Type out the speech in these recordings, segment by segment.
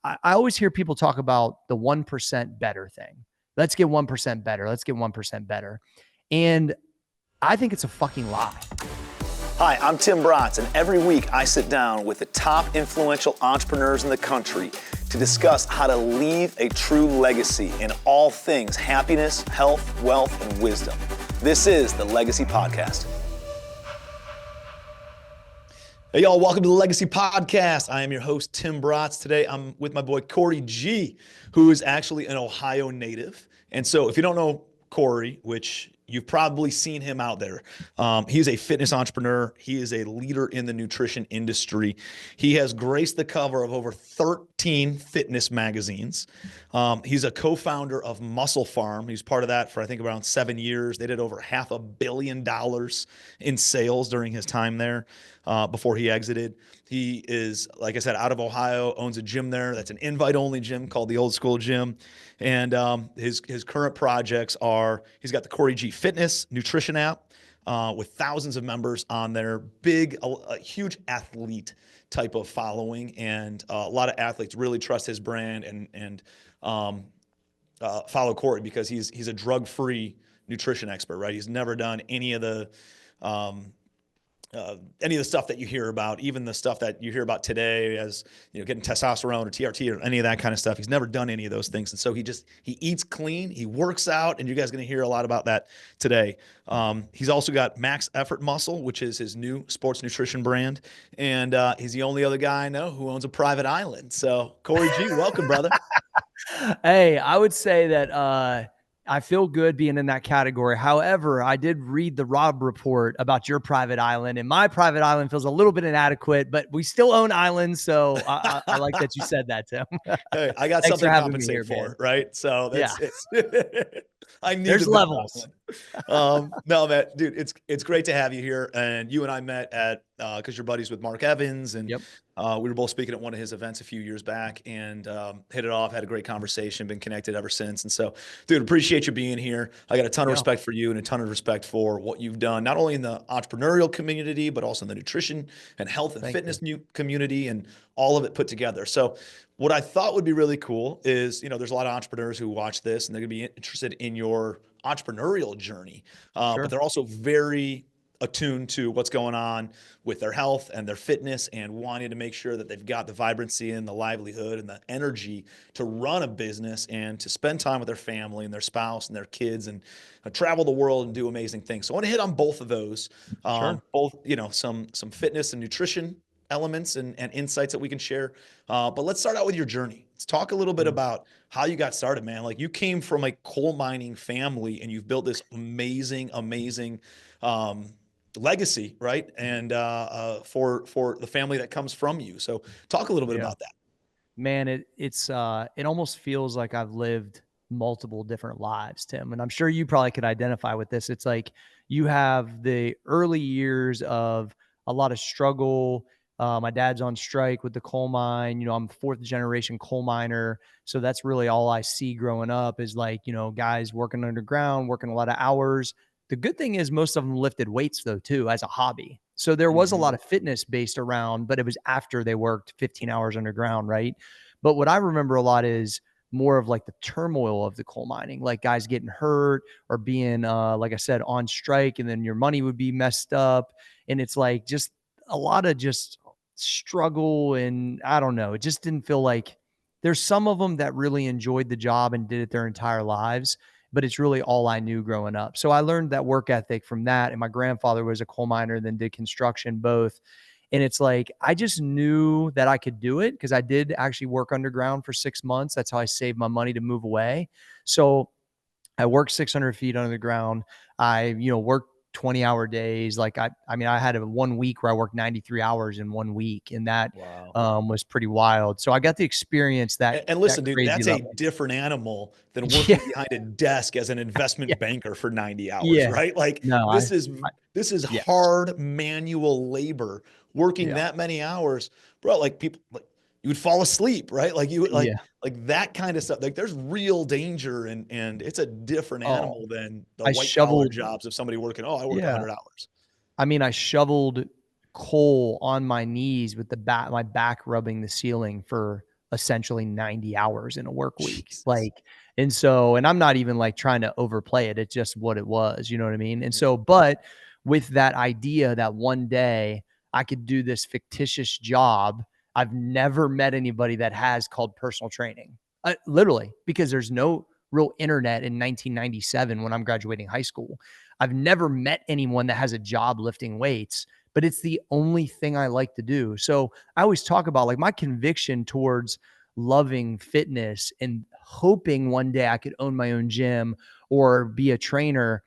I always hear people talk about the 1% better thing. Let's get 1% better. Let's get 1% better. And I think it's a fucking lie. Hi, I'm Tim Bratz, and every week I sit down with the top influential entrepreneurs in the country to discuss how to leave a true legacy in all things happiness, health, wealth, and wisdom. This is the Legacy Podcast. Hey y'all, welcome to the Legacy Podcast. I am your host, Tim Bratz. Today I'm with my boy, Cory G, who is actually an Ohio native. And so if you don't know Cory, which you've probably seen him out there, he's a fitness entrepreneur. He is a leader in the nutrition industry. He has graced the cover of over 13 fitness magazines. He's a co-founder of Muscle Farm. He's part of that for, I think, around 7 years. They did over $500 million in sales during his time there. Before he exited. He is, like I said, out of Ohio, owns a gym there. That's an invite-only gym called the Old School Gym. And his current projects are, he's got the Cory G Fitness Nutrition app with thousands of members on there, a huge athlete type of following. And a lot of athletes really trust his brand and follow Cory because he's a drug-free nutrition expert, right? He's never done any of the stuff that you hear about, even the stuff that you hear about today as, you know, getting testosterone or TRT or any of that kind of stuff. He's never done any of those things. And so he eats clean, he works out, and you guys are going to hear a lot about that today. He's also got Max Effort Muscle, which is his new sports nutrition brand. And he's the only other guy I know who owns a private island. So Cory G, welcome, brother. Hey, I would say that, I feel good being in that category. However, I did read the Rob report about your private island, and my private island feels a little bit inadequate, but we still own islands. So I like that you said that, Tim. Hey, I got something to compensate for, right? So that's, I need There's levels. No, man, dude, it's great to have you here. And you and I met at, cause you're buddies with Mark Evans, and we were both speaking at one of his events a few years back, and hit it off, had a great conversation, been connected ever since. And so, dude, appreciate you being here. I got a ton of respect for you and a ton of respect for what you've done, not only in the entrepreneurial community, but also in the nutrition and health and fitness community, and all of it put together. So what I thought would be really cool is, you know, there's a lot of entrepreneurs who watch this and they're gonna be interested in your entrepreneurial journey, but they're also very attuned to what's going on with their health and their fitness, and wanting to make sure that they've got the vibrancy and the livelihood and the energy to run a business and to spend time with their family and their spouse and their kids, and travel the world and do amazing things. So I want to hit on both of those, both, you know, some fitness and nutrition elements and insights that we can share. But let's start out with your journey. Let's talk a little bit about how you got started, man. Like, you came from a coal mining family and you've built this amazing legacy, right? And for the family that comes from you. So talk a little bit about that. Man, it almost feels like I've lived multiple different lives, Tim. And I'm sure you probably could identify with this. It's like you have the early years of a lot of struggle. My dad's on strike with the coal mine. You know, I'm a fourth generation coal miner. So that's really all I see growing up is, like, you know, guys working underground, working a lot of hours. The good thing is most of them lifted weights, though, too, as a hobby. So there was a lot of fitness based around, but it was after they worked 15 hours underground, right? But what I remember a lot is more of like the turmoil of the coal mining, like guys getting hurt or being, like I said, on strike, and then your money would be messed up. And it's like just a lot of just struggle. And I don't know, it just didn't feel like there's some of them that really enjoyed the job and did it their entire lives, but it's really all I knew growing up. So I learned that work ethic from that. And my grandfather was a coal miner, then did construction both. And it's like, I just knew that I could do it because I did actually work underground for 6 months. That's how I saved my money to move away. So I worked 600 feet under the ground. I, you know, worked 20-hour days. Like I mean, I had a 1 week where I worked 93 hours in 1 week, and that was pretty wild. So I got the experience that. And listen, dude, that's a different animal than working behind a desk as an investment banker for 90 hours, right? Like, this is hard manual labor, working that many hours, bro. Like, people, like, you would fall asleep, right? Like you would like that kind of stuff. Like, there's real danger, and it's a different animal than the white collar jobs of somebody working. I work 100 hours. I mean, I shoveled coal on my knees with my back rubbing the ceiling for essentially 90 hours in a work week. Jesus. Like, and so, and I'm not even like trying to overplay it. It's just what it was, you know what I mean? And so, but with that idea that one day I could do this fictitious job I've never met anybody that has called personal training, literally, because there's no real internet in 1997 when I'm graduating high school. I've never met anyone that has a job lifting weights, but it's the only thing I like to do. So I always talk about like my conviction towards loving fitness and hoping one day I could own my own gym or be a trainer.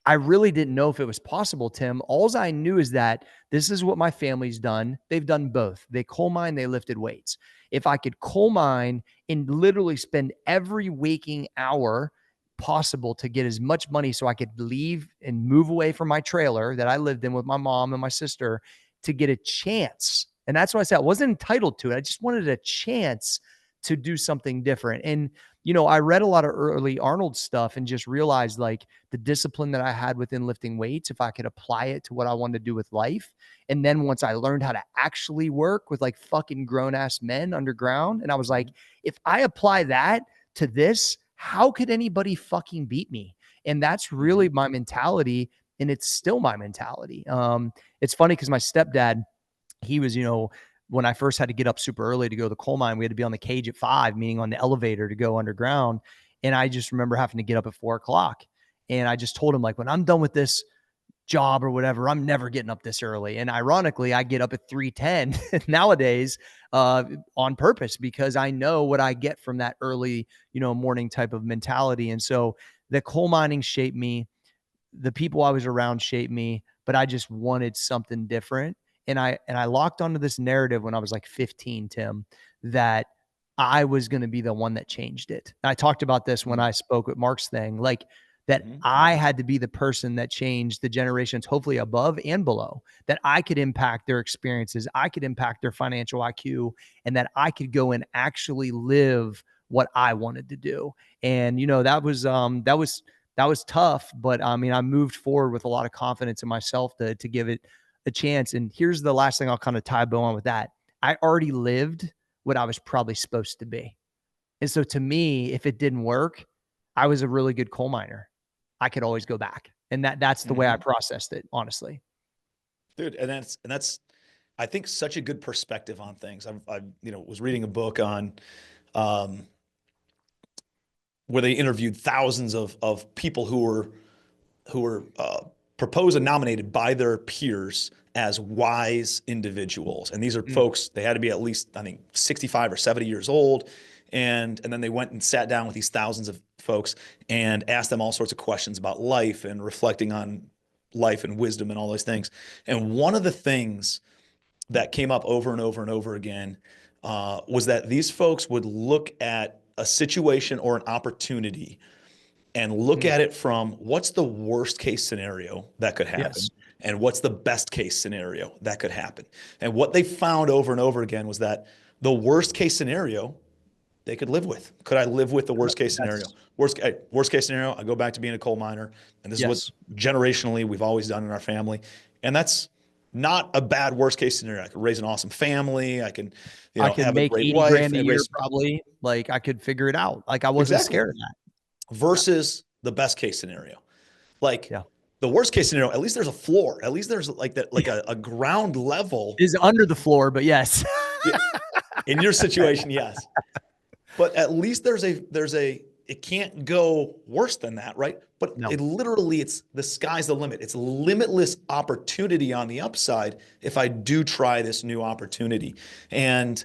I really didn't know if it was possible, Tim. All I knew is that this is what my family's done. They've done both. They coal mine, they lifted weights. If I could coal mine and literally spend every waking hour possible to get as much money so I could leave and move away from my trailer that I lived in with my mom and my sister to get a chance. And that's why I said I wasn't entitled to it. I just wanted a chance to do something different. And, you know, I read a lot of early Arnold stuff and just realized like the discipline that I had within lifting weights, if I could apply it to what I wanted to do with life. And then once I learned how to actually work with like fucking grown ass men underground, and I was like, if I apply that to this, how could anybody fucking beat me? And that's really my mentality. And it's still my mentality. It's funny because my stepdad, he was, you know, when I first had to get up super early to go to the coal mine, we had to be on the cage at 5, meaning on the elevator to go underground. And I just remember having to get up at 4 o'clock. And I just told him, like, when I'm done with this job or whatever, I'm never getting up this early. And ironically, I get up at 3:10 nowadays on purpose because I know what I get from that early, you know, morning type of mentality. And so the coal mining shaped me, the people I was around shaped me, but I just wanted something different. And I locked onto this narrative when I was like 15, Tim, that I was going to be the one that changed it. And I talked about this when I spoke at Mark's thing, like that I had to be the person that changed the generations, hopefully above and below, that I could impact their experiences, I could impact their financial IQ, and that I could go and actually live what I wanted to do. And you know, that was tough, but I mean, I moved forward with a lot of confidence in myself to give it a chance. And here's the last thing I'll kind of tie a bow on with that. I already lived what I was probably supposed to be. And so to me, if it didn't work, I was a really good coal miner. I could always go back. And that's the way I processed it, honestly. Dude. And that's, I think, such a good perspective on things. Was reading a book on, um, where they interviewed thousands of people who were proposed and nominated by their peers as wise individuals. And these are folks, they had to be at least, I think, 65 or 70 years old. And then they went and sat down with these thousands of folks and asked them all sorts of questions about life and reflecting on life and wisdom and all those things. And one of the things that came up over and over and over again was that these folks would look at a situation or an opportunity and look at it from what's the worst case scenario that could happen, Yes. and what's the best case scenario that could happen. And what they found over and over again was that the worst case scenario they could live with. Could I live with the worst case scenario? Yes. Worst case scenario, I go back to being a coal miner. And this is what Yes. generationally we've always done in our family. And that's not a bad worst case scenario. I could raise an awesome family. I can, I could have a make great 80 wife grand a and year raise. probably. Like I could figure it out. Like I wasn't Exactly. scared of that. Versus the best case scenario. Like Yeah. the worst case scenario, at least there's a floor. At least there's like that, like a ground level. Is under the floor, but yes. In your situation, yes. But at least it can't go worse than that, right? But No. it's the sky's the limit. It's limitless opportunity on the upside if I do try this new opportunity. And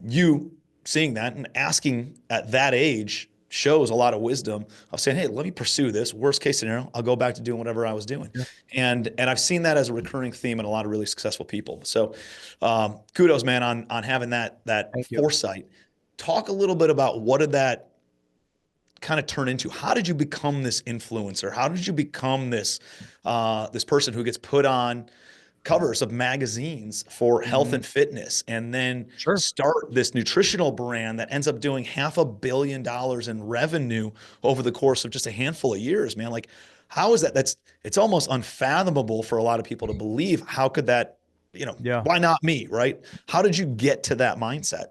you seeing that and asking at that age shows a lot of wisdom of saying, hey, let me pursue this. Worst case scenario, I'll go back to doing whatever I was doing. Yeah. And I've seen that as a recurring theme in a lot of really successful people. So kudos, man, on having that Thank you. foresight. Talk a little bit about what did that kind of turn into? How did you become this influencer? How did you become this this person who gets put on covers of magazines for health and fitness, and then Sure. start this nutritional brand that ends up doing $500 million in revenue over the course of just a handful of years, man? Like, how is that? It's almost unfathomable for a lot of people to believe. How could that, Yeah. why not me, right? How did you get to that mindset?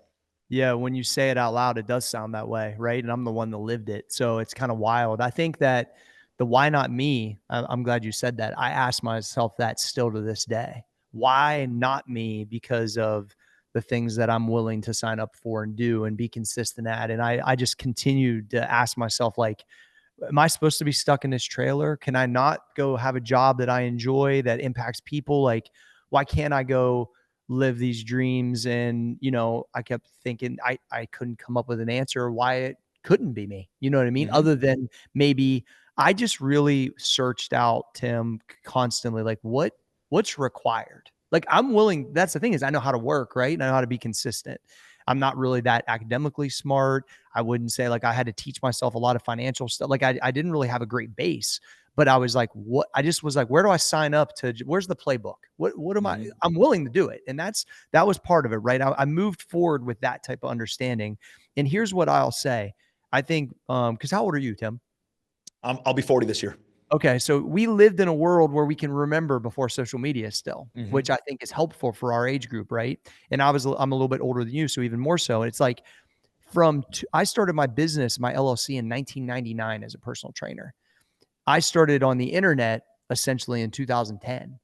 Yeah, when you say it out loud, it does sound that way, right? And I'm the one that lived it. So it's kind of wild. I think that the why not me, I'm glad you said that. I ask myself that still to this day. Why not me? Because of the things that I'm willing to sign up for and do and be consistent at. And I just continue to ask myself, like, am I supposed to be stuck in this trailer? Can I not go have a job that I enjoy that impacts people? Like, why can't I go live these dreams? And, I kept thinking I couldn't come up with an answer why it couldn't be me. You know what I mean? Hmm. Other than maybe I just really searched out, Tim, constantly, like what's required. Like I'm willing, that's the thing, is I know how to work, right? And I know how to be consistent. I'm not really that academically smart. I wouldn't say like I had to teach myself a lot of financial stuff. Like I didn't really have a great base, but I was like, what? I just was like, where do I sign up to? Where's the playbook? What am I? Hmm. I'm willing to do it, and that was part of it, right? I moved forward with that type of understanding. And here's what I'll say. I think, because how old are you, Tim? I'll be 40 this year. Okay, so we lived in a world where we can remember before social media still, Hmm. which I think is helpful for our age group, right? And I'm a little bit older than you, so even more so. And it's like I started my business, my LLC, in 1999 as a personal trainer. I started on the internet essentially in 2010.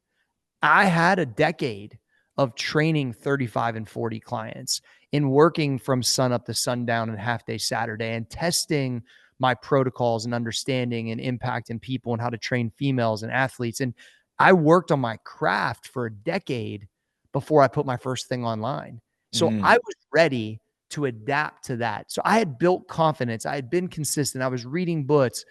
I had a decade of training 35 and 40 clients in working from sun up to sundown and half day Saturday and testing my protocols and understanding and impact in people and how to train females and athletes. And I worked on my craft for a decade before I put my first thing online. So I Mm. was ready to adapt to that. So I had built confidence. I had been consistent. I was reading books.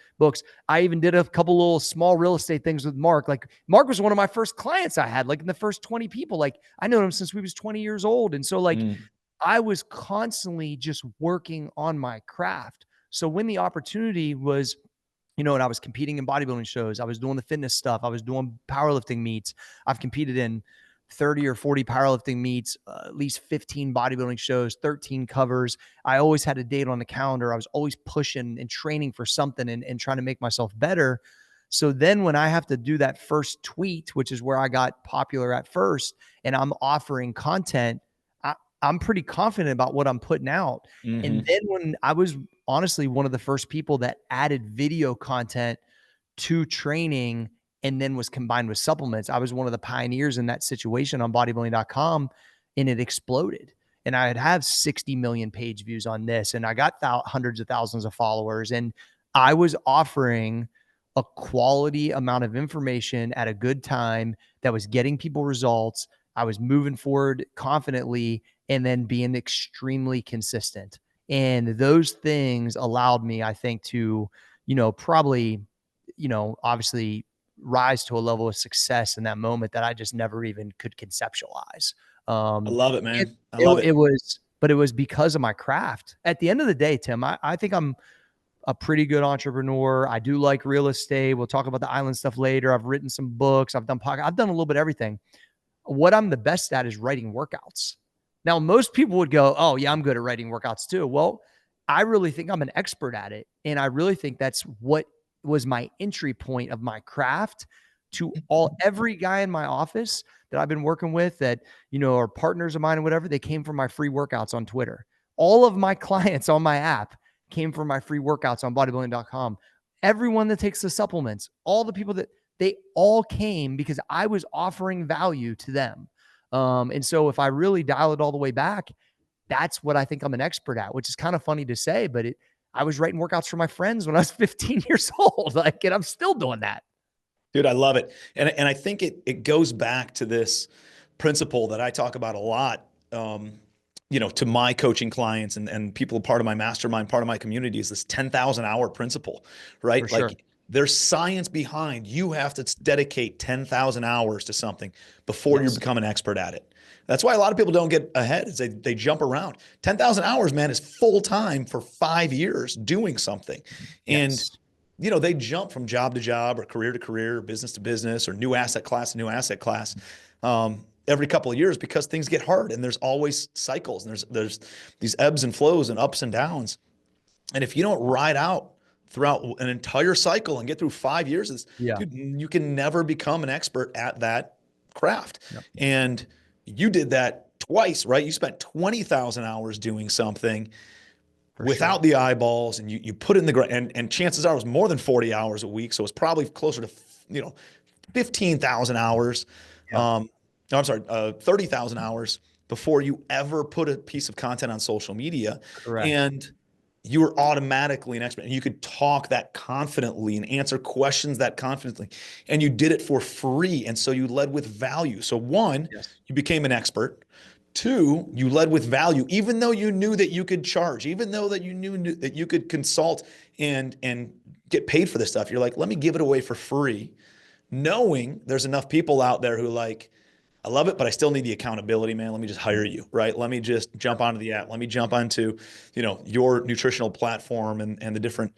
I even did a couple little small real estate things with Mark. Like Mark was one of my first clients I had, like in the first 20 people. Like I known him since we was 20 years old. And so like Mm. I was constantly just working on my craft. So when the opportunity was, and I was competing in bodybuilding shows, I was doing the fitness stuff, I was doing powerlifting meets. I've competed in 30 or 40 powerlifting meets, at least 15 bodybuilding shows, 13 covers. I always had a date on the calendar. I was always pushing and training for something and trying to make myself better. So then when I have to do that first tweet, which is where I got popular at first, and I'm offering content, I'm pretty confident about what I'm putting out. And Hmm. then when I was honestly one of the first people that added video content to training and then was combined with supplements, I was one of the pioneers in that situation on bodybuilding.com, and it exploded. And I had have 60 million page views on this, and I got hundreds of thousands of followers. And I was offering a quality amount of information at a good time that was getting people results. I was moving forward confidently and then being extremely consistent. And those things allowed me, I think, to, probably, obviously rise to a level of success in that moment that I just never even could conceptualize. I Um, love it, and man. I it, love it. it was, but it was because of my craft. At the end of the day, Tim, I think I'm a pretty good entrepreneur. I do like real estate. We'll talk about the island stuff later. I've written some books. I've done podcasts. I've done a little bit of everything. What I'm the best at is writing workouts. Now, most people would go, oh, yeah, I'm good at writing workouts too. Well, I really think I'm an expert at it. And I really think that's what was my entry point of my craft to every guy in my office that I've been working with that, are partners of mine and whatever. They came from my free workouts on Twitter. All of my clients on my app came from my free workouts on bodybuilding.com. Everyone that takes the supplements, all the people that they all came because I was offering value to them. And so if I really dial it all the way back, that's what I think I'm an expert at, which is kind of funny to say, but I was writing workouts for my friends when I was 15 years old. Like, and I'm still doing that. Dude, I love it. And I think it goes back to this principle that I talk about a lot, to my coaching clients and people part of my mastermind, part of my community is this 10,000 hour principle, For right? sure. Like there's science behind you have to dedicate 10,000 hours to something before you Yes. become an expert at it. That's why a lot of people don't get ahead is they jump around. 10,000 hours, man, is full time for 5 years doing something. And Yes. they jump from job to job or career to career, or business to business, or new asset class to new asset class every couple of years because things get hard and there's always cycles and there's these ebbs and flows and ups and downs. And if you don't ride out throughout an entire cycle and get through 5 years, Yeah. dude, you can never become an expert at that craft. Yep. And you did that twice, right? You spent 20,000 hours doing something For without sure. the eyeballs, and you put it in the ground, and chances are it was more than 40 hours a week. So it's probably closer to, 15,000 hours. Yep. No, I'm sorry, 30,000 hours before you ever put a piece of content on social media. Correct. And you were automatically an expert, and you could talk that confidently and answer questions that confidently. And you did it for free. And so you led with value. So one, Yes. you became an expert. Two, you led with value, even though you knew that you could charge, even though that you knew that you could consult and get paid for this stuff. You're like, let me give it away for free, knowing there's enough people out there who like, I love it, but I still need the accountability, man. Let me just hire you, right? Let me just jump onto the app. Let me jump onto, your nutritional platform and the different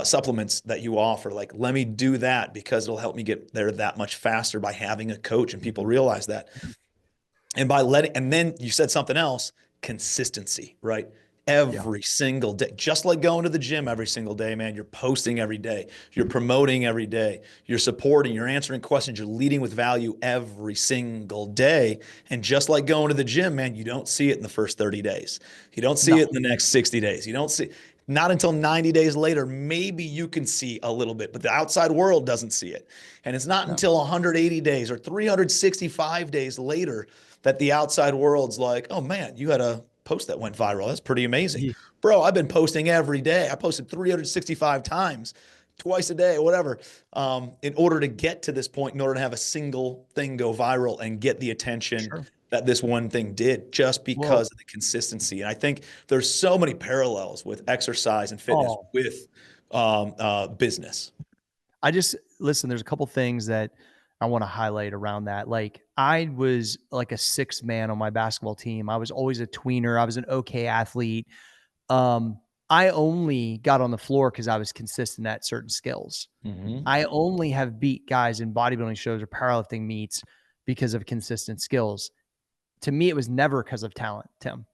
supplements that you offer. Like, let me do that because it'll help me get there that much faster by having a coach, and people realize that. And then you said something else, consistency, right? Yeah. Every single day, just like going to the gym every single day, man. You're posting every day, you're promoting every day, you're supporting, you're answering questions, you're leading with value every single day. And just like going to the gym, man, you don't see it in the first 30 days. You don't see No. it in the next 60 days. You don't see, not until 90 days later, maybe you can see a little bit, but the outside world doesn't see it. And it's not No. until 180 days or 365 days later that the outside world's like, oh man, you had a post that went viral. That's pretty amazing. Ye- Bro, I've been posting every day. I posted 365 times, twice a day, whatever, in order to get to this point, in order to have a single thing go viral and get the attention Sure. that this one thing did, just Well, because of the consistency. And I think there's so many parallels with exercise and fitness oh, with business. I just listen, there's a couple things that I want to highlight around that. Like I was like a sixth man on my basketball team. I was always a tweener. I was an okay athlete. Um, I only got on the floor because I was consistent at certain skills. Mm-hmm. I only have beat guys in bodybuilding shows or powerlifting meets because of consistent skills. To me, it was never because of talent, Tim.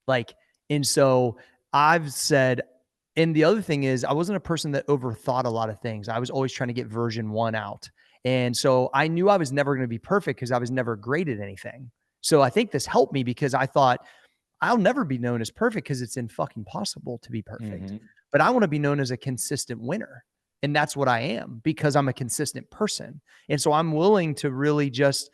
Like, and so I've said, and the other thing is, I wasn't a person that overthought a lot of things. I was always trying to get version one out. And so I knew I was never going to be perfect because I was never great at anything. So I think this helped me because I thought I'll never be known as perfect because it's in fucking possible to be perfect. Mm-hmm. But I want to be known as a consistent winner. And that's what I am because I'm a consistent person. And so I'm willing to really just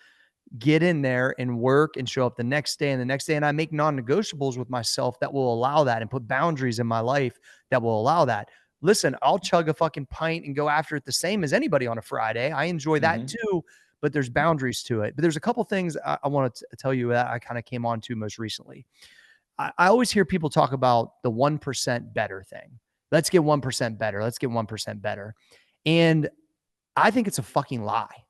get in there and work and show up the next day and the next day. And I make non-negotiables with myself that will allow that and put boundaries in my life that will allow that. Listen, I'll chug a fucking pint and go after it the same as anybody on a Friday. I enjoy that Mm-hmm. too, but there's boundaries to it. But there's a couple things I want to tell you that I kind of came on to most recently. I always hear people talk about the 1% better thing. Let's get 1% better. Let's get 1% better. And I think it's a fucking lie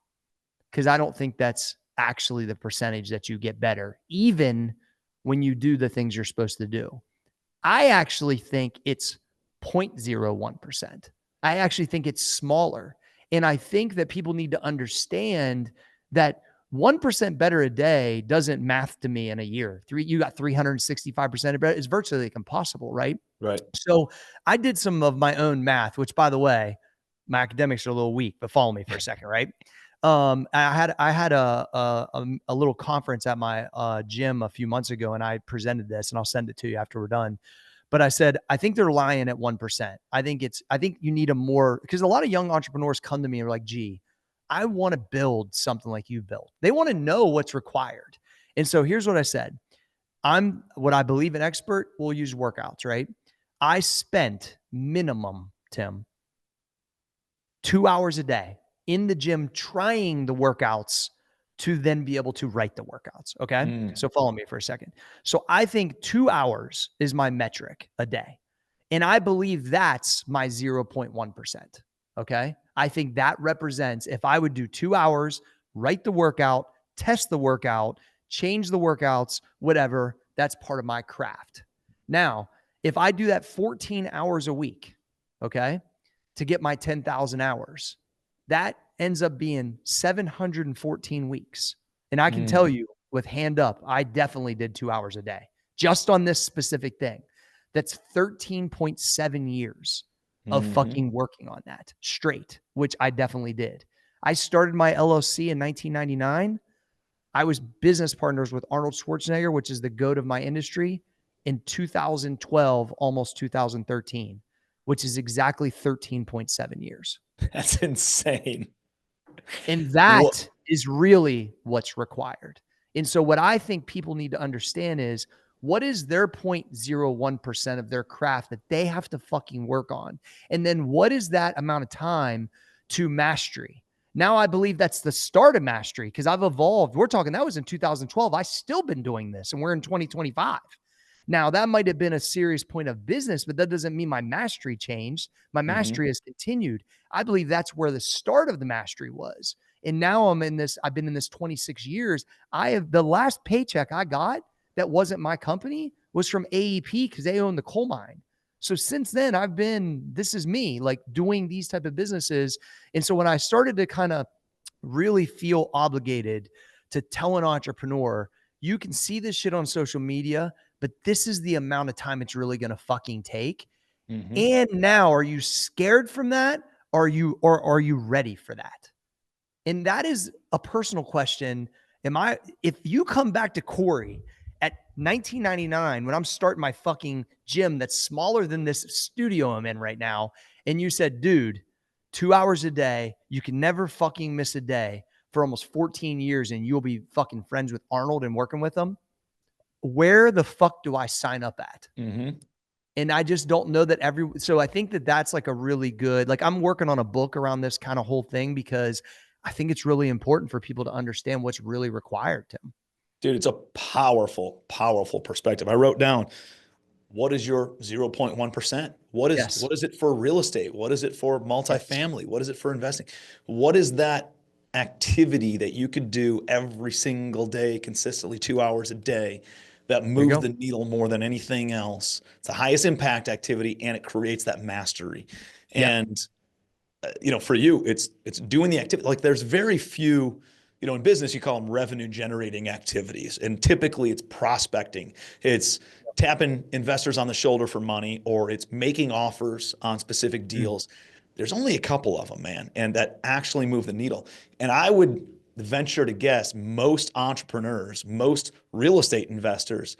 because I don't think that's actually the percentage that you get better, even when you do the things you're supposed to do. I actually think it's 0.01%. I actually think it's smaller. And I think that people need to understand that 1% better a day doesn't math to me in a year. You got 365% better. It's virtually like impossible, right? Right. So I did some of my own math, which by the way, my academics are a little weak, but follow me for a second, right? I had a little conference at my gym a few months ago, and I presented this, and I'll send it to you after we're done. But I said I think they're lying at 1%. I think you need a more because a lot of young entrepreneurs come to me and are like, "Gee, I want to build something like you built." They want to know what's required, and so here's what I said: I'm what I believe an expert will use workouts, right? I spent minimum, Tim, 2 hours a day in the gym trying the workouts to then be able to write the workouts. Okay. Mm. So follow me for a second. So I think 2 hours is my metric a day. And I believe that's my 0.1%. Okay. I think that represents if I would do 2 hours, write the workout, test the workout, change the workouts, whatever, that's part of my craft. Now, if I do that 14 hours a week, okay, to get my 10,000 hours. That ends up being 714 weeks. And I can tell Mm. you with hand up, I definitely did 2 hours a day just on this specific thing. That's 13.7 years of Mm-hmm. fucking working on that straight, which I definitely did. I started my LLC in 1999. I was business partners with Arnold Schwarzenegger, which is the GOAT of my industry, in 2012, almost 2013, which is exactly 13.7 years. That's insane. And What? that is really what's required. And so what I think people need to understand is, what is their 0.01% of their craft that they have to fucking work on? And then what is that amount of time to mastery? Now I believe that's the start of mastery, because I've evolved. We're talking, that was in 2012. I still been doing this and we're in 2025. Now that might have been a serious point of business, but that doesn't mean my mastery changed. My Mhm. mastery has continued. I believe that's where the start of the mastery was. And now I've been in this 26 years. The last paycheck I got that wasn't my company was from AEP, because they own the coal mine. So since then, this is me, like, doing these type of businesses. And so when I started to kind of really feel obligated to tell an entrepreneur, you can see this shit on social media, but this is the amount of time it's really going to fucking take. Mhm. And now, are you scared from that? Are you ready for that? And that is a personal question. If you come back to Cory at 1999, when I'm starting my fucking gym that's smaller than this studio I'm in right now, and you said, dude, 2 hours a day, you can never fucking miss a day for almost 14 years, and you'll be fucking friends with Arnold and working with him, where the fuck do I sign up at? Mhm. And I just don't know that so I think that that's like a really good, like, I'm working on a book around this kind of whole thing, because I think it's really important for people to understand what's really required, Tim. Dude, it's a powerful, powerful perspective. I wrote down, what is your 0.1%? Yes. What is it for real estate? What is it for Yes. multifamily? What is it for investing? What is that activity that you could do every single day, consistently 2 hours a day, that There you moves go. the needle more than anything else? It's the highest impact activity, and it creates that mastery. Yep. And for you, it's doing the activity. Like, there's very few, in business, you call them revenue generating activities. And typically it's prospecting. It's tapping investors on the shoulder for money, or it's making offers on specific Mm. deals. There's only a couple of them, man, and that actually move the needle. And I would venture to guess most entrepreneurs, most real estate investors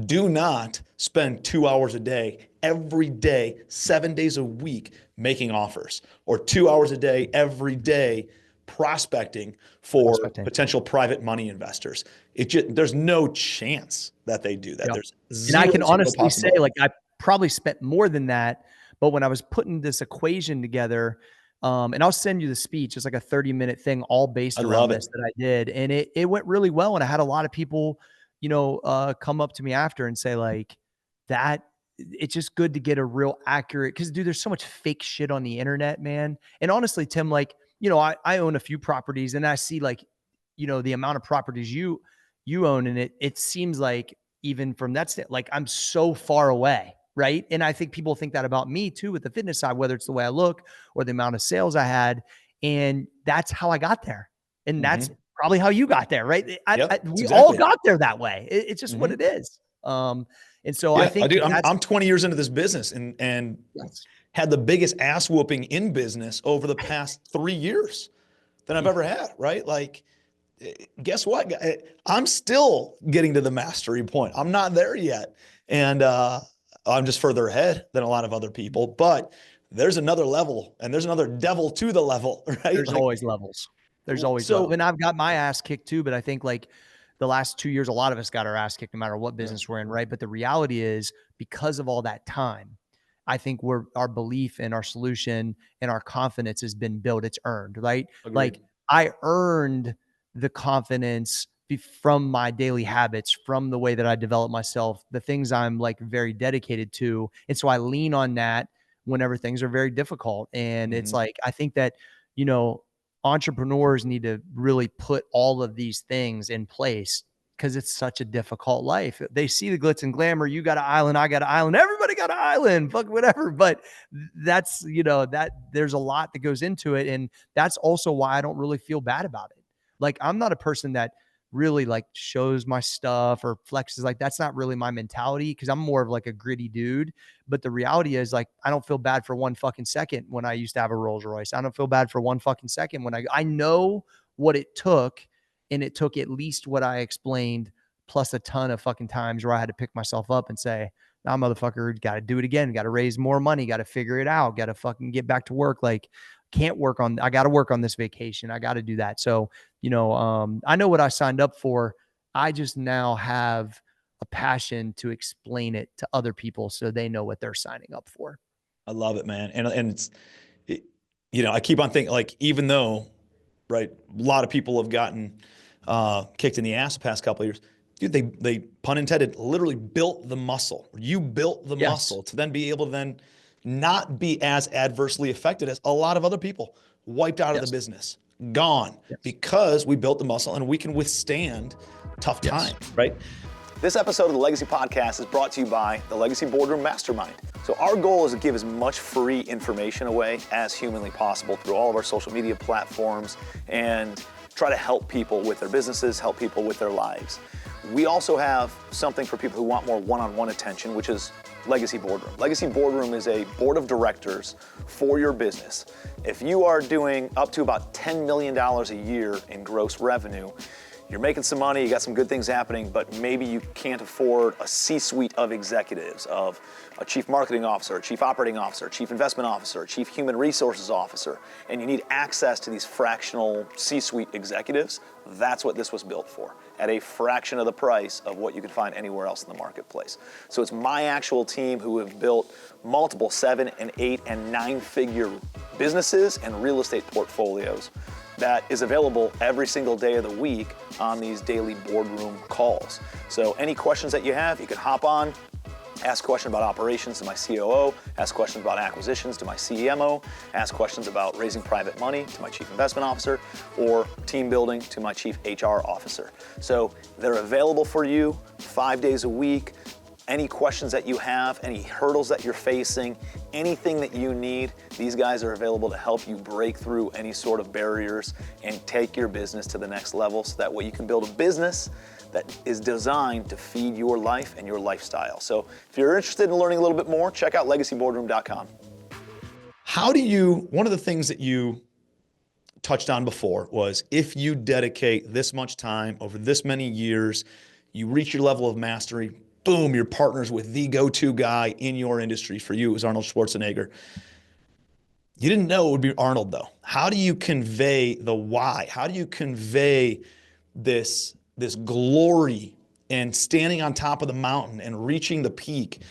do not spend 2 hours a day, every day, 7 days a week making offers, or 2 hours a day, every day prospecting for Prospecting. potential private money investors. There's no chance that they do that. Yep. There's And I zero can to no honestly say, possibility. like, I probably spent more than that, but when I was putting this equation together, and I'll send you the speech. It's like a 30-minute thing, all I based around love it. this, that I did. And it went really well. And I had a lot of people, come up to me after and say, like, that it's just good to get a real accurate, because, dude, there's so much fake shit on the internet, man. And honestly, Tim, like, I own a few properties, and I see, like, the amount of properties you own, and it seems like, even from that state, like, I'm so far away. Right. And I think people think that about me too, with the fitness side, whether it's the way I look or the amount of sales I had. And that's how I got there. And that's Hmm. probably how you got there. Right. Yep, that's We all exactly it. got there that way. It's just what Hmm. it is. And so I Yeah, I think do. that I'm that's, I'm 20 years into this business, and yes. had the biggest ass whooping in business over the past 3 years than I've ever had. Right? Like, guess what? I'm still getting to the mastery point. I'm not there yet. And I'm just further ahead than a lot of other people. But there's another level, and there's another devil to the level, right? There's Like, always levels. There's always levels. so, And I've got my ass kicked too, but I think, like, the last 2 years, a lot of us got our ass kicked no matter what yeah, business we're in, right? But the reality is, because of all that time, I think our belief in our solution and our confidence has been built. It's earned, right? agreed. Like, I earned the confidence from my daily habits, from the way that I develop myself, the things I'm, like, very dedicated to. And so I lean on that whenever things are very difficult. And it's Hmm. like, I think that, you know, entrepreneurs need to really put all of these things in place, because it's such a difficult life. They see the glitz and glamour. You got an island, I got an island, everybody got an island, fuck whatever. But that's, that there's a lot that goes into it. And that's also why I don't really feel bad about it. Like, I'm not a person that really, like, shows my stuff or flexes. Like, that's not really my mentality, because I'm more of, like, a gritty dude. But the reality is, like, I don't feel bad for one fucking second when I used to have a Rolls Royce. I don't feel bad for one fucking second when I know what it took. And it took at least what I explained plus a ton of fucking times where I had to pick myself up and say, nah, motherfucker, got to do it again. Got to raise more money. Got to figure it out. Got to fucking get back to work. Like, I got to work on this vacation. I got to do that. So, I know what I signed up for. I just now have a passion to explain it to other people so they know what they're signing up for. I love it, man. And I keep on thinking, like, even though, right, a lot of people have gotten kicked in the ass the past couple of years, dude, they pun intended, literally built the muscle. You built the Yes. muscle to then be able to then not be as adversely affected as a lot of other people, wiped out of the Yes. business, gone, Yes. because we built the muscle and we can withstand tough Yes. times, right? This episode of the Legacy Podcast is brought to you by the Legacy Boardroom Mastermind. So our goal is to give as much free information away as humanly possible through all of our social media platforms and try to help people with their businesses, help people with their lives. We also have something for people who want more one-on-one attention, which is Legacy Boardroom. Legacy Boardroom is a board of directors for your business. If you are doing up to about $10 million a year in gross revenue, you're making some money, you got some good things happening, but maybe you can't afford a C-suite of executives, of a chief marketing officer, a chief operating officer, a chief investment officer, a chief human resources officer, and you need access to these fractional C-suite executives. That's what this was built for, at a fraction of the price of what you could find anywhere else in the marketplace. So it's my actual team who have built multiple 7 and 8 and 9-figure businesses and real estate portfolios that is available every single day of the week on these daily boardroom calls. So any questions that you have, you can hop on, ask questions about operations to my COO, ask questions about acquisitions to my CMO, ask questions about raising private money to my chief investment officer, or team building to my chief HR officer. So they're available for you 5 days a week. Any questions that you have, any hurdles that you're facing, anything that you need, these guys are available to help you break through any sort of barriers and take your business to the next level so that way you can build a business that is designed to feed your life and your lifestyle. So if you're interested in learning a little bit more, check out legacyboardroom.com. One of the things that you touched on before was, if you dedicate this much time over this many years, you reach your level of mastery, boom, you're partners with the go-to guy in your industry. For you, it was Arnold Schwarzenegger. You didn't know it would be Arnold, though. How do you convey the why? How do you convey this glory and standing on top of the mountain and reaching the peak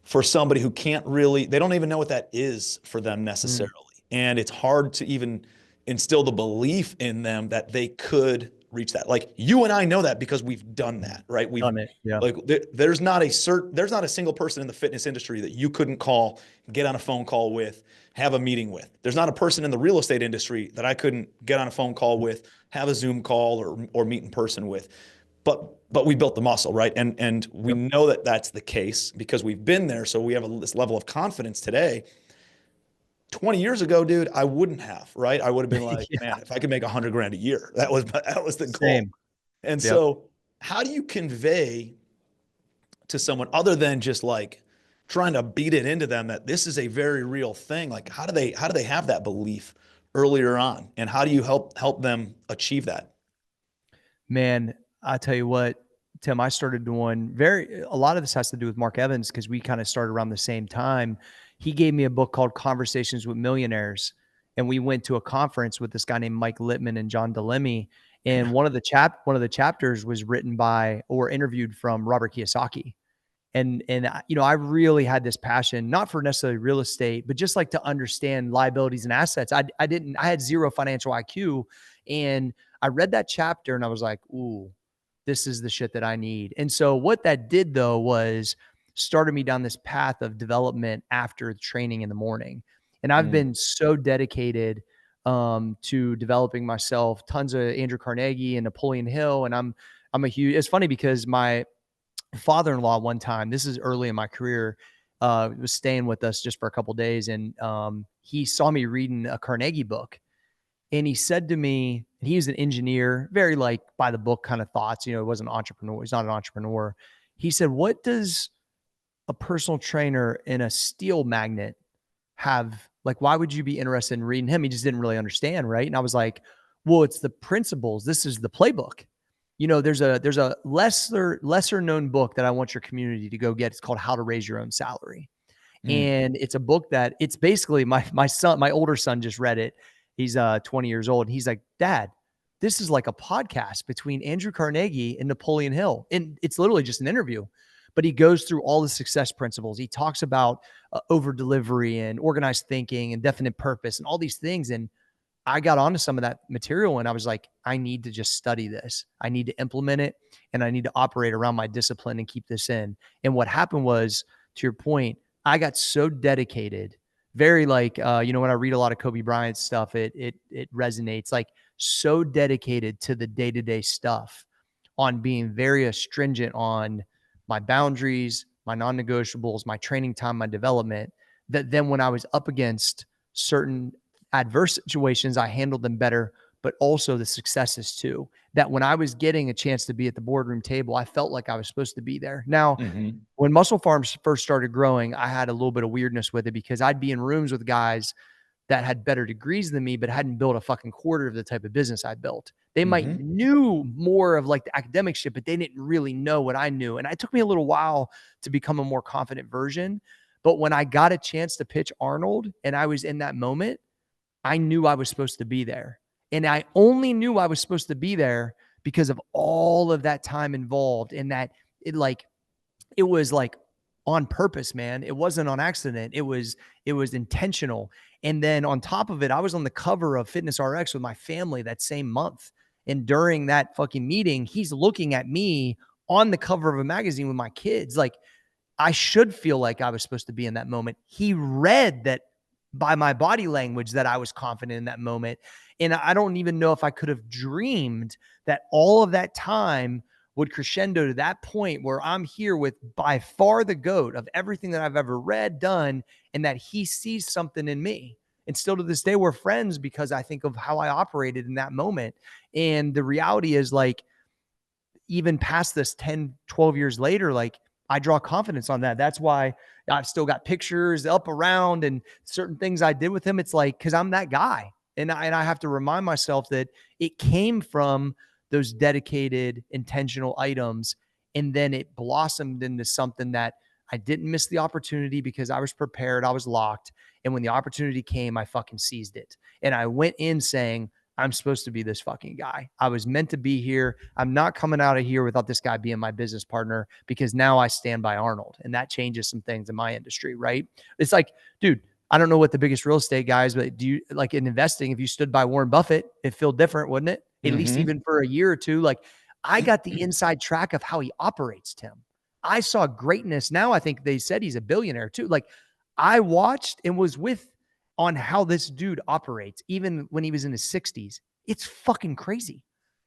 for somebody who they don't even know what that is for them necessarily. And it's hard to even instill the belief in them that they could reach that. Like, you and I know that because we've done that, right? We've done it. Yeah. Like, there's not a single person in the fitness industry that you couldn't call, get on a phone call with, have a meeting with. There's not a person in the real estate industry that I couldn't get on a phone call with, have a Zoom call or meet in person with. But we built the muscle, right? And we know that that's the case because we've been there. So we have this level of confidence today. 20 years ago, dude, I wouldn't have, right? I would have been like, man, if I could make $100,000 a year, that was the goal. Same. And so how do you convey to someone, other than just like trying to beat it into them, that this is a very real thing? Like, how do they have that belief earlier on? And how do you help them achieve that? Man, I tell you what, Tim, I started doing a lot of this has to do with Mark Evans, because we kind of started around the same time. He gave me a book called Conversations with Millionaires, and we went to a conference with this guy named Mike Littman and John DeLemme. And one of the chapters was written by or interviewed from Robert Kiyosaki. And I really had this passion, not for necessarily real estate, but just like to understand liabilities and assets. I had zero financial IQ, and I read that chapter and I was like, ooh, this is the shit that I need. And so what that did, though, was started me down this path of development after training in the morning. And I've been so dedicated to developing myself, tons of Andrew Carnegie and Napoleon Hill. And it's funny because my father-in-law one time, this is early in my career, was staying with us just for a couple of days. And he saw me reading a Carnegie book. And he said to me, and he was an engineer, very like by the book kind of thoughts, it wasn't an entrepreneur. He's not an entrepreneur. He said, what does a personal trainer and a steel magnet have? Like, why would you be interested in reading him? He just didn't really understand. Right. And I was like, Well, it's the principles. This is the playbook. You know, there's a lesser known book that I want your community to go get. It's called How to Raise Your Own Salary. Mm, And it's a book that it's basically my older son just read it. He's 20 years old. And he's like, Dad, this is like a podcast between Andrew Carnegie and Napoleon Hill. And it's literally just an interview, but he goes through all the success principles. He talks about over delivery and organized thinking and definite purpose and all these things. And I got onto some of that material and I was like, I need to just study this. I need to implement it and I need to operate around my discipline and keep this in. And what happened was, to your point, I got so dedicated, very like, when I read a lot of Kobe Bryant stuff, it resonates, like so dedicated to the day-to-day stuff, on being very astringent on my boundaries, my non-negotiables, my training time, my development, that then when I was up against certain adverse situations, I handled them better, but also the successes too. That when I was getting a chance to be at the boardroom table, I felt like I was supposed to be there. Now, mhm, when Muscle Farms first started growing, I had a little bit of weirdness with it because I'd be in rooms with guys that had better degrees than me, but hadn't built a fucking quarter of the type of business I built. They might mhm, knew more of like the academic shit, but they didn't really know what I knew. And it took me a little while to become a more confident version. But when I got a chance to pitch Arnold and I was in that moment, I knew I was supposed to be there. And I only knew I was supposed to be there because of all of that time involved, and that it was like on purpose, man. It wasn't on accident. It was intentional. And then on top of it, I was on the cover of Fitness RX with my family that same month. And during that fucking meeting, he's looking at me on the cover of a magazine with my kids. Like, I should feel like I was supposed to be in that moment. He read that by my body language that I was confident in that moment. And I don't even know if I could have dreamed that all of that time would crescendo to that point where I'm here with by far the GOAT of everything that I've ever read, done, and that he sees something in me. And still to this day, we're friends because I think of how I operated in that moment. And the reality is, like, even past this 10, 12 years later, like, I draw confidence on that. That's why I've still got pictures up around and certain things I did with him. It's like, cause I'm that guy. And I have to remind myself that it came from those dedicated, intentional items. And then it blossomed into something that I didn't miss the opportunity because I was prepared. I was locked. And when the opportunity came, I fucking seized it. And I went in saying, I'm supposed to be this fucking guy. I was meant to be here. I'm not coming out of here without this guy being my business partner, because now I stand by Arnold, and that changes some things in my industry, right? It's like, dude, I don't know what the biggest real estate guys, but do you, like, in investing, if you stood by Warren Buffett, it'd feel different, wouldn't it? At least mhm. even for a year or two. Like, I got the inside track of how he operates, Tim. I saw greatness. Now I think they said he's a billionaire too. Like, I watched and was with on how this dude operates, even when he was in his 60s. It's fucking crazy.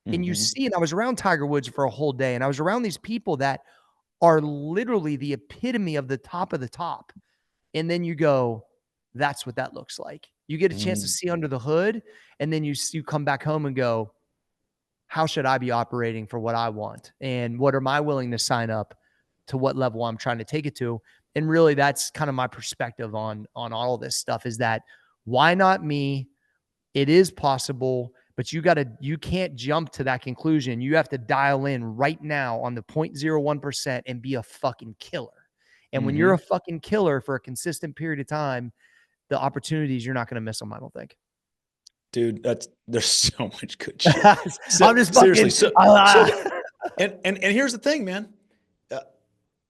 And you Mhm. see, and I was around Tiger Woods for a whole day, and I was around these people that are literally the epitome of the top of the top. And then you go, that's what that looks like. You get a chance to Mm. see under the hood, and then you come back home and go, how should I be operating for what I want? And what are my willing to sign up to what level I'm trying to take it to? And really, that's kind of my perspective on all of this stuff, is that why not me? It is possible, but you can't jump to that conclusion. You have to dial in right now on the 0.01% and be a fucking killer. And when you're a Mhm. fucking killer for a consistent period of time, the opportunities, you're not going to miss them, I don't think. Dude, there's so much good shit. I'm So just seriously, fucking. so and here's the thing, man. Uh,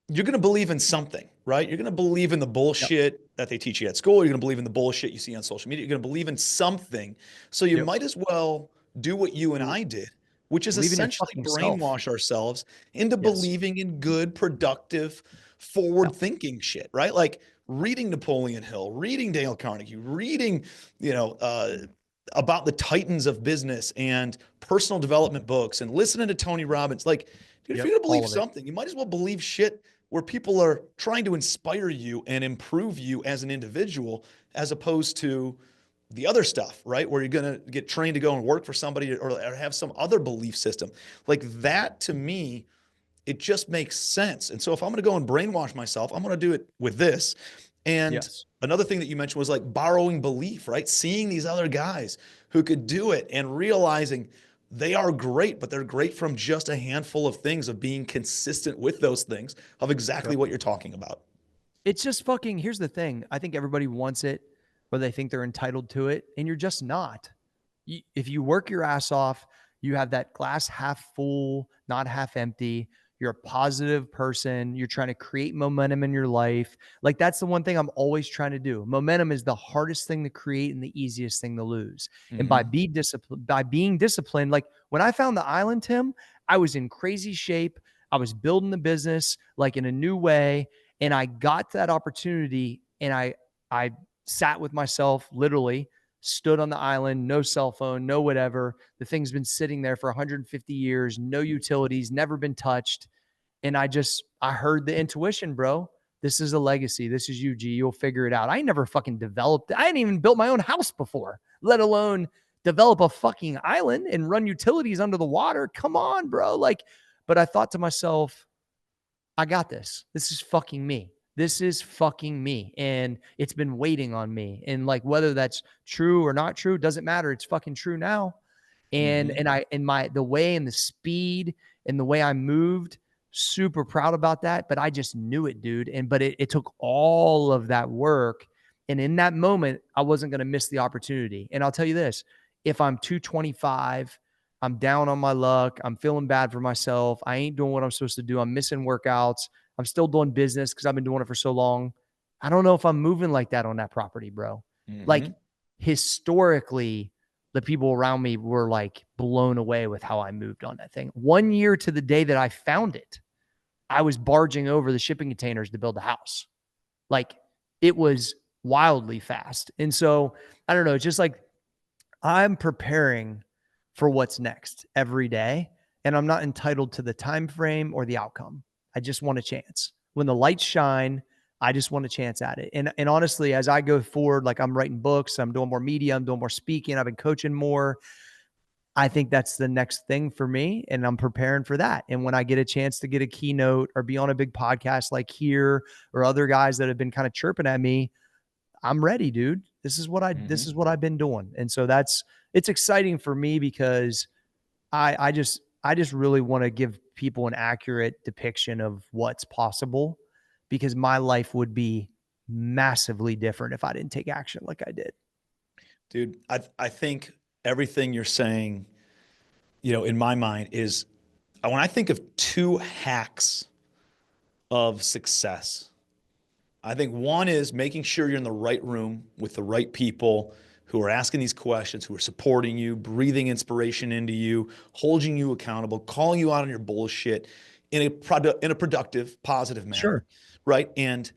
you're going to believe in something, right? You're going to believe in the Yep. bullshit that they teach you at school. You're going to believe in the bullshit you see on social media. You're going to believe in something. So you Yep. might as well do what you and I did, which is Believe in your essentially fucking self. brainwash ourselves into Yes. believing in good, productive, Yep. forward thinking shit, right? Like reading Napoleon Hill, reading Dale Carnegie, reading, you know, about the titans of business and personal development books and listening to Tony Robbins. Like, dude, if Yep. you're going to believe All of it. something, you might as well believe shit where people are trying to inspire you and improve you as an individual, as opposed to the other stuff, right? Where you're going to get trained to go and work for somebody, or have some other belief system. Like that, to me, it just makes sense. And so if I'm going to go and brainwash myself, I'm going to do it with this. And Yes. another thing that you mentioned was like borrowing belief, right? Seeing these other guys who could do it, and realizing they are great, but they're great from just a handful of things, of being consistent with those things, of exactly what you're talking about. It's just fucking, here's the thing. I think everybody wants it or they think they're entitled to it, and you're just not. If you work your ass off, you have that glass half full, not half empty. You're a positive person. You're trying to create momentum in your life. Like, that's the one thing I'm always trying to do. Momentum is the hardest thing to create and the easiest thing to lose. And Mm-hmm. by being disciplined, like when I found the island, Tim, I was in crazy shape. I was building the business like in a new way. And I got that opportunity, and I sat with myself, literally stood on the island, no cell phone, no whatever. The thing's been sitting there for 150 years, no utilities, never been touched. And I heard the intuition, bro. This is a legacy. This is you, G. You'll figure it out. I never fucking developed. I hadn't even built my own house before, let alone develop a fucking island and run utilities under the water. Come on, bro. Like, but I thought to myself, I got this. This is fucking me. This is fucking me. And it's been waiting on me. And like, whether that's true or not true, doesn't matter. It's fucking true now. And, Mm-hmm. the way and the speed and the way I moved, super proud about that. But I just knew it, dude. But it took all of that work. And in that moment, I wasn't going to miss the opportunity. And I'll tell you this, if I'm 225, I'm down on my luck, I'm feeling bad for myself, I ain't doing what I'm supposed to do, I'm missing workouts, I'm still doing business because I've been doing it for so long. I don't know if I'm moving like that on that property, bro. Mm-hmm. Like, historically, the people around me were like blown away with how I moved on that thing. 1 year to the day that I found it, I was barging over the shipping containers to build a house. Like, it was wildly fast. And so, I don't know, it's just like I'm preparing for what's next every day, and I'm not entitled to the time frame or the outcome. I just want a chance. When the lights shine, I just want a chance at it. And honestly, as I go forward, like I'm writing books, I'm doing more media, I'm doing more speaking, I've been coaching more. I think that's the next thing for me, and I'm preparing for that. And when I get a chance to get a keynote or be on a big podcast like here, or other guys that have been kind of chirping at me, I'm ready, dude. This Mm-hmm. is what I've been doing. And so it's exciting for me because I just really want to give people an accurate depiction of what's possible, because my life would be massively different if I didn't take action like I did. Dude, I think everything you're saying, in my mind is, when I think of two hacks of success, I think one is making sure you're in the right room with the right people who are asking these questions, who are supporting you, breathing inspiration into you, holding you accountable, calling you out on your bullshit in a productive, positive manner, Sure. right? And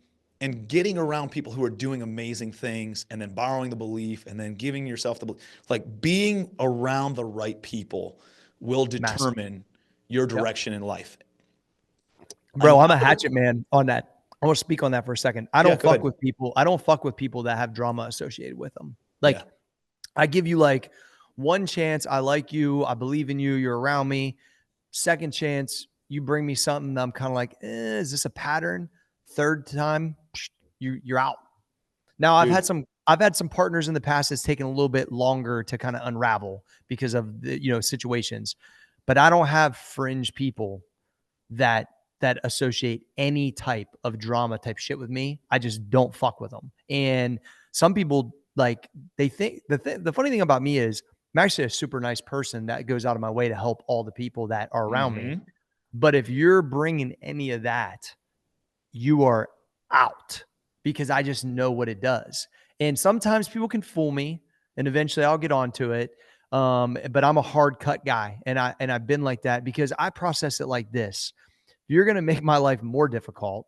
getting around people who are doing amazing things, and then borrowing the belief, and then giving yourself the belief. Like, being around the right people will Massive. determine your Yep. direction in life. Bro, I'm a Another, hatchet man on that. I want to speak on that for a second. yeah, go ahead. I don't fuck with people that have drama associated with them. Yeah. Like, I give you like one chance. I like you. I believe in you. You're around me. Second chance, you bring me something that I'm kind of like, is this a pattern? Third time, you're out. Now, Dude, I've had some partners in the past that's taken a little bit longer to kind of unravel because of the, situations. But I don't have fringe people that associate any type of drama type shit with me. I just don't fuck with them. And some people, like, they think the funny thing about me is I'm actually a super nice person that goes out of my way to help all the people that are around me. mm-hmm. But if you're bringing any of that, you are out, because I just know what it does. And sometimes people can fool me, and eventually I'll get onto it. But I'm a hard cut guy, and I've been like that because I process it like this: you're going to make my life more difficult,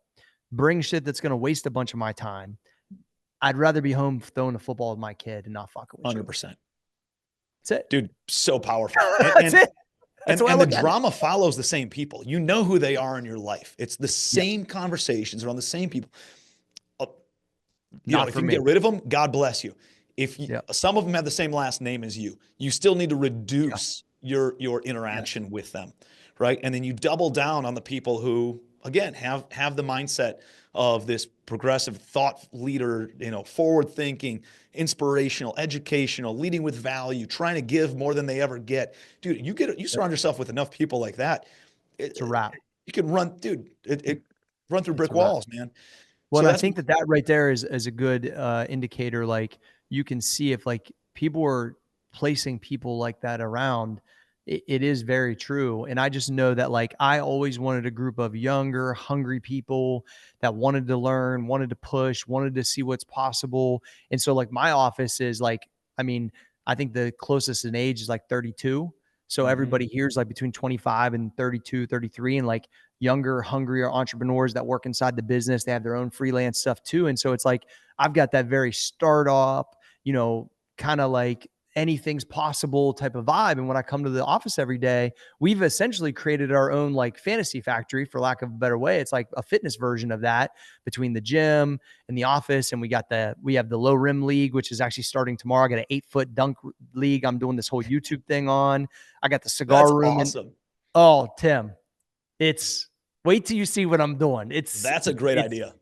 bring shit that's going to waste a bunch of my time. I'd rather be home throwing a football with my kid and not fucking with you. 100%. That's it. Dude, so powerful. That's it. That's the way I And the look at it. drama follows the same people. You know who they are in your life. It's the Yep. same conversations around the same people. Not If for you can me. get rid of them, God bless you. If Yep. some of them have the same last name as you still need to Yeah. reduce your interaction with them, right? And then you double down on the people who, again, have the mindset of this progressive thought leader, forward thinking, inspirational, educational, leading with value, trying to give more than they ever get. Dude, you Yep. surround yourself with enough people like that, It's a wrap. you can run, dude, it run through It's brick a wrap. walls, man. Well, So and I that's think that that right there is a good indicator. Like you can see if like people are placing people like that around, it is very true. And I just know that like I always wanted a group of younger, hungry people that wanted to learn, wanted to push, wanted to see what's possible. And so like my office is like, I mean, I think the closest in age is like 32. So hmm everybody here is like between 25 and 32, 33. And like younger, hungrier entrepreneurs that work inside the business. They have their own freelance stuff too. And so it's like, I've got that very startup, kind of like anything's possible type of vibe. And when I come to the office every day, we've essentially created our own like fantasy factory, for lack of a better way. It's like a fitness version of that between the gym and the office. And we have the low rim league, which is actually starting tomorrow. I got an 8-foot dunk league. I'm doing this whole YouTube thing on. I got the that's cigar room. And awesome. oh, Tim, it's wait till you see what I'm doing. That's a great It's idea.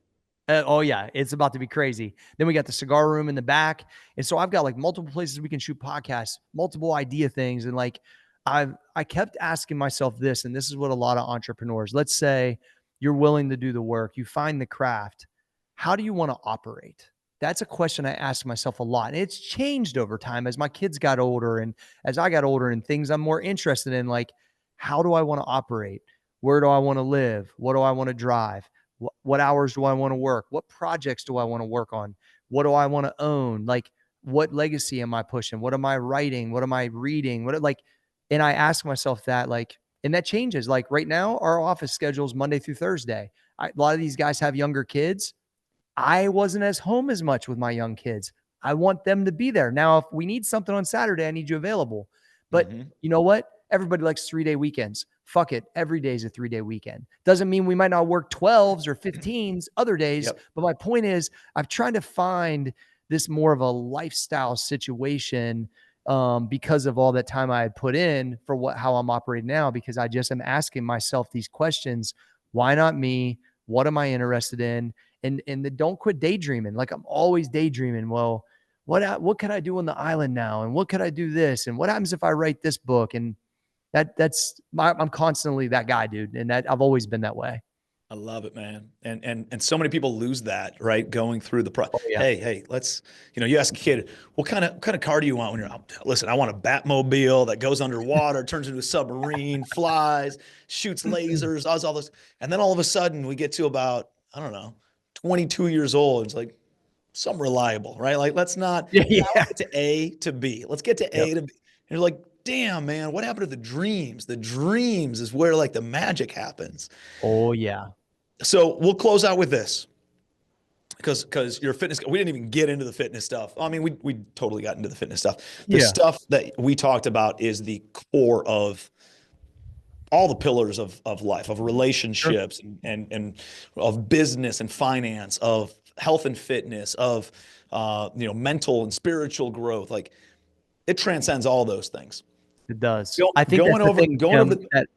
oh yeah, it's about to be crazy. Then we got the cigar room in the back, and so I've got like multiple places we can shoot podcasts, multiple idea things, and like I kept asking myself this, and this is what a lot of entrepreneurs. Let's say you're willing to do the work, you find the craft. How do you want to operate? That's a question I ask myself a lot. And it's changed over time as my kids got older and as I got older and things I'm more interested in. Like, how do I want to operate? Where do I want to live? What do I want to drive? What hours do I want to work? What projects do I want to work on? What do I want to own? Like, what legacy am I pushing? What am I writing? What am I reading? And I ask myself that, like, and that changes. Like right now, our office schedule is Monday through Thursday. A lot of these guys have younger kids. I wasn't as home as much with my young kids. I want them to be there. Now, if we need something on Saturday, I need you available. But hmm you know what? Everybody likes 3-day weekends. Fuck it. Every day is a 3-day weekend. Doesn't mean we might not work 12s or 15s other days. Yep. But my point is, I've tried to find this more of a lifestyle situation because of all that time I had put in for how I'm operating now, because I just am asking myself these questions. Why not me? What am I interested in? And don't quit daydreaming. Like I'm always daydreaming. Well, what could I do on the island now? And what could I do this? And what happens if I write this book? And I'm constantly that guy, dude. And that I've always been that way. I love it, man. And so many people lose that, right? Going through the Oh yeah. hey, let's, you ask a kid, what kind of car do you want when you're out? Listen, I want a Batmobile that goes underwater, turns into a submarine, flies, shoots lasers, does all this. And then all of a sudden we get to about, I don't know, 22 years old. It's like something reliable, right? Like let's not Yeah. let's Yeah. get to A to B. Let's get to Yep. A to B. And you're like, damn, man, what happened to the dreams? The dreams is where like the magic happens. Oh yeah. So we'll close out with this because your fitness, we didn't even get into the fitness stuff. I mean, we totally got into the fitness stuff. The Yeah. stuff that we talked about is the core of all the pillars of life, of Sure. relationships and of business and finance, of health and fitness, of mental and spiritual growth. Like it transcends all those things. It does. Go, I think that's going the over thing, going over Tim, the that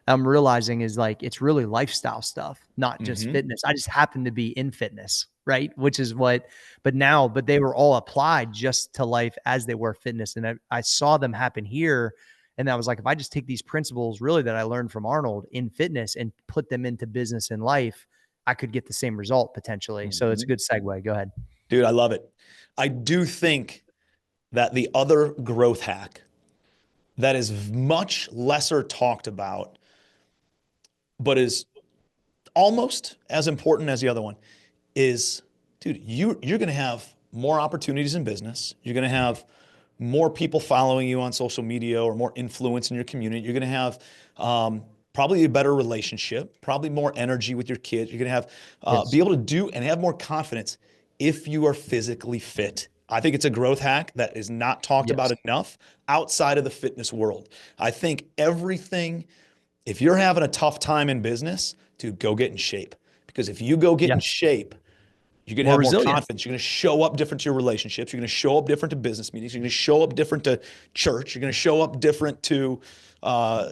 I'm realizing is like it's really lifestyle stuff, not just Mhm. fitness. I just happen to be in fitness, right? Which is but they were all applied just to life as they were fitness. And I saw them happen here. And I was like, if I just take these principles really that I learned from Arnold in fitness and put them into business and life, I could get the same result potentially. So it's a Mhm. good segue. Go ahead. Dude, I love it. I do think that the other growth hack that is much lesser talked about, but is almost as important as the other one is, dude, you're going to have more opportunities in business. You're going to have more people following you on social media or more influence in your community. You're going to have probably a better relationship, probably more energy with your kids. You're going to have be Yes. able to do and have more confidence if you are physically fit. I think it's a growth hack that is not talked about Yes. enough outside of the fitness world. I think everything, if you're having a tough time in business, dude, go get in shape. Because if you go get in Yes. shape, you're going to More have more resilient. confidence. You're going to show up different to your relationships. You're going to show up different to business meetings. You're going to show up different to church. You're going to show up different to uh,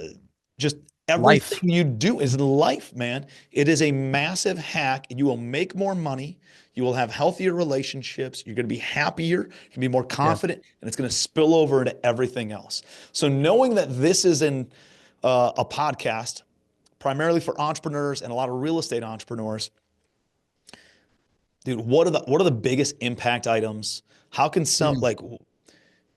just Life. Everything you do is life, man. It is a massive hack. You will make more money. You will have healthier relationships. You're going to be happier. You can be more Yeah. confident, and it's going to spill over into everything else. So knowing that this is a podcast primarily for entrepreneurs and a lot of real estate entrepreneurs, dude, what are the biggest impact items? How can some Mm. like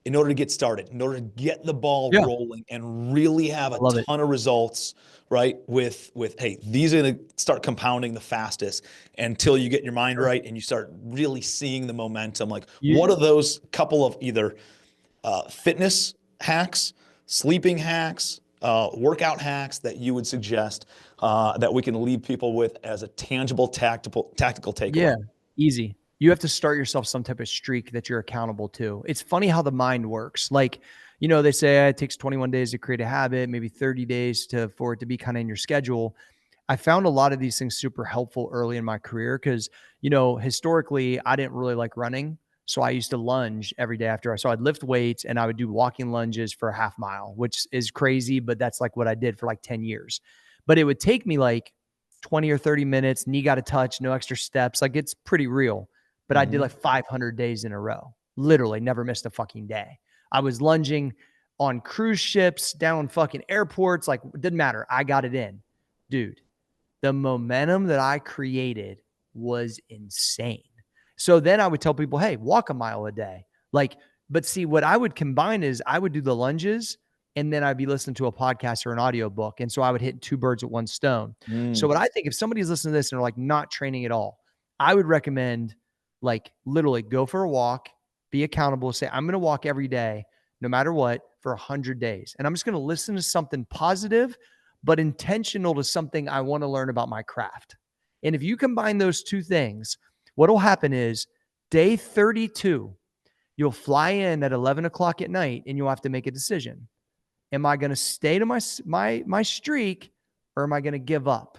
in order to get started, in order to get the ball Yeah. rolling and really have I a love it. ton of results, right? With hey, these are going to start compounding the fastest until you get your mind Sure. right and you start really seeing the momentum. Like, You, what are those couple of either fitness hacks, sleeping hacks, workout hacks that you would suggest that we can leave people with as a tangible, tactical takeaway? yeah, easy. You have to start yourself some type of streak that you're accountable to. It's funny how the mind works. Like, they say it takes 21 days to create a habit, maybe 30 days for it to be kind of in your schedule. I found a lot of these things super helpful early in my career because, historically, I didn't really like running. So I used to lunge every day so I'd lift weights and I would do walking lunges for a half mile, which is crazy, but that's like what I did for like 10 years. But it would take me like 20 or 30 minutes, knee got to touch, no extra steps. Like it's pretty real. But I did Mm-hmm. like 500 days in a row, literally never missed a fucking day. I was lunging on cruise ships, down fucking airports. Like, it didn't matter. I got it in. Dude, the momentum that I created was insane. So then I would tell people, hey, walk a mile a day. Like, but see, what I would combine is I would do the lunges and then I'd be listening to a podcast or an audio book. And so I would hit two birds with one stone. So Mm. what I think, if somebody's listening to this and are like not training at all, I would recommend like literally go for a walk, be accountable, say, I'm going to walk every day, no matter what, for 100 days. And I'm just going to listen to something positive but intentional to something I want to learn about my craft. And if you combine those two things, what will happen is day 32, you'll fly in at 11 o'clock at night and you'll have to make a decision. Am I going to stay to my streak or am I going to give up?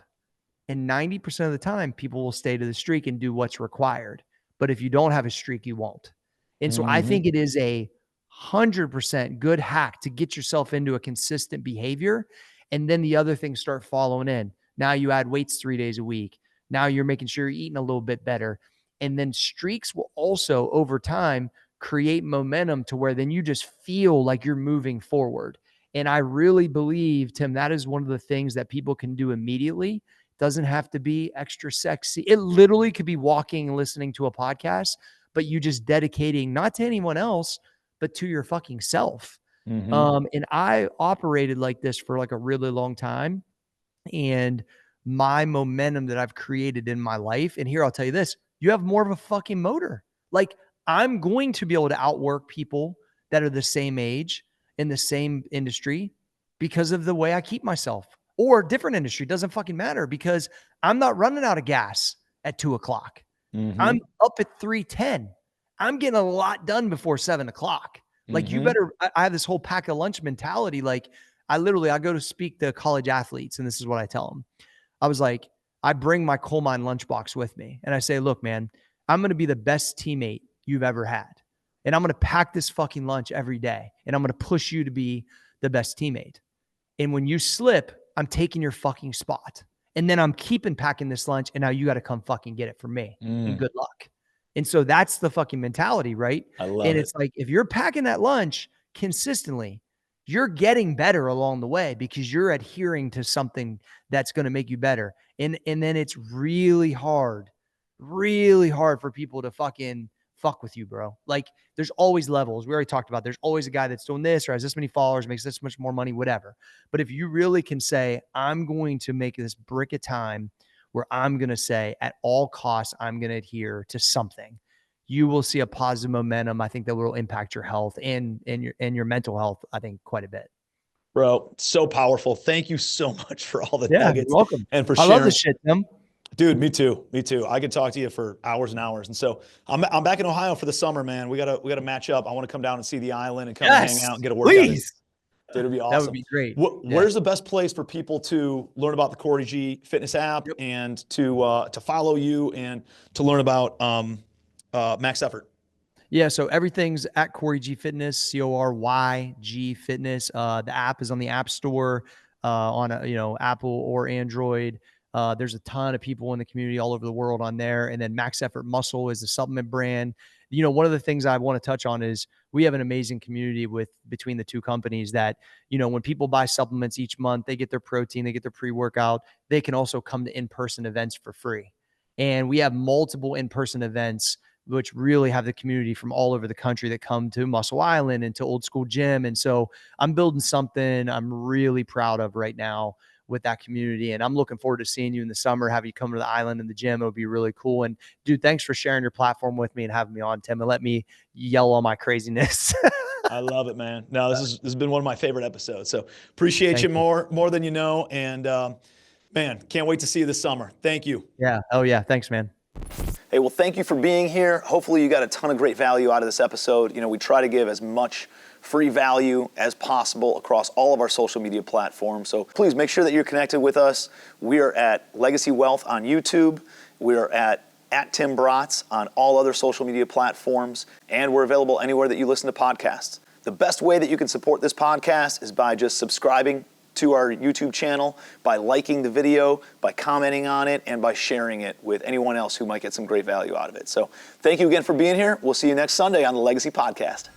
And 90% of the time, people will stay to the streak and do what's required. But if you don't have a streak, you won't. And so I Mm-hmm. think it is 100% good hack to get yourself into a consistent behavior. And then the other things start following in. Now you add weights 3 days a week. Now you're making sure you're eating a little bit better. And then streaks will also, over time, create momentum to where then you just feel like you're moving forward. And I really believe, Tim, that is one of the things that people can do immediately. Doesn't have to be extra sexy. It literally could be walking and listening to a podcast, but you just dedicating not to anyone else, but to your fucking self. Mm-hmm. And I operated like this for like a really long time. And my momentum that I've created in my life, and here I'll tell you this, you have more of a fucking motor. Like I'm going to be able to outwork people that are the same age in the same industry because of the way I keep myself, or different industry. Doesn't fucking matter because I'm not running out of gas at 2 o'clock. Mm-hmm. I'm up at 3:10. I'm getting a lot done before 7 o'clock. Like you Mm-hmm. better, I have this whole pack a lunch mentality. Like I go to speak to college athletes and this is what I tell them. I was like, I bring my coal mine lunchbox with me and I say, look, man, I'm going to be the best teammate you've ever had. And I'm going to pack this fucking lunch every day. And I'm going to push you to be the best teammate. And when you slip, I'm taking your fucking spot. And then I'm keeping packing this lunch. And now you got to come fucking get it from me. And Mm. good luck. And so that's the fucking mentality, right? I And love it. it's like, if you're packing that lunch consistently, you're getting better along the way because you're adhering to something that's going to make you better. And then it's really hard for people to fucking fuck with you, bro. Like there's always levels. We already talked about there's always a guy that's doing this or has this many followers, makes this much more money, whatever. But if you really can say, I'm going to make this brick of time where I'm going to say at all costs, I'm going to adhere to something, you will see a positive momentum. I think that will impact your health and your mental health, I think, quite a bit. Bro, so powerful. Thank you so much for all the Yeah, you're nuggets welcome. and for I love this sharing. shit, Tim. Dude, me too. Me too. I could talk to you for hours and hours. And so I'm back in Ohio for the summer, man. We gotta match up. I want to come down and see the island and come and hang Yes, out and get a workout in. please. Dude, it'd be That would awesome. be great. Yeah. Where's the best place for people to learn about the Cory G Fitness app Yep. and to follow you and to learn about Max Effort? Yeah, so everything's at Cory G Fitness, CORYG Fitness. The app is on the App Store. on Apple or Android. There's a ton of people in the community all over the world on there. And then Max Effort Muscle is a supplement brand. One of the things I want to touch on is we have an amazing community between the two companies that, when people buy supplements each month, they get their protein, they get their pre-workout, they can also come to in-person events for free. And we have multiple in-person events, which really have the community from all over the country that come to Muscle Island and to Old School Gym. And so I'm building something I'm really proud of right now with that community. And I'm looking forward to seeing you in the summer, have you come to the island and the gym. It would be really cool. And dude, thanks for sharing your platform with me and having me on, Tim, and let me yell all my craziness. I love it, man. No, this has been one of my favorite episodes. So appreciate you more than you know. And man, can't wait to see you this summer. Thank you. Yeah. Oh yeah. Thanks, man. Hey, well, thank you for being here. Hopefully you got a ton of great value out of this episode. We try to give as much free value as possible across all of our social media platforms. So please make sure that you're connected with us. We are at Legacy Wealth on YouTube. We are at Tim Bratz on all other social media platforms. And we're available anywhere that you listen to podcasts. The best way that you can support this podcast is by just subscribing to our YouTube channel, by liking the video, by commenting on it, and by sharing it with anyone else who might get some great value out of it. So thank you again for being here. We'll see you next Sunday on the Legacy Podcast.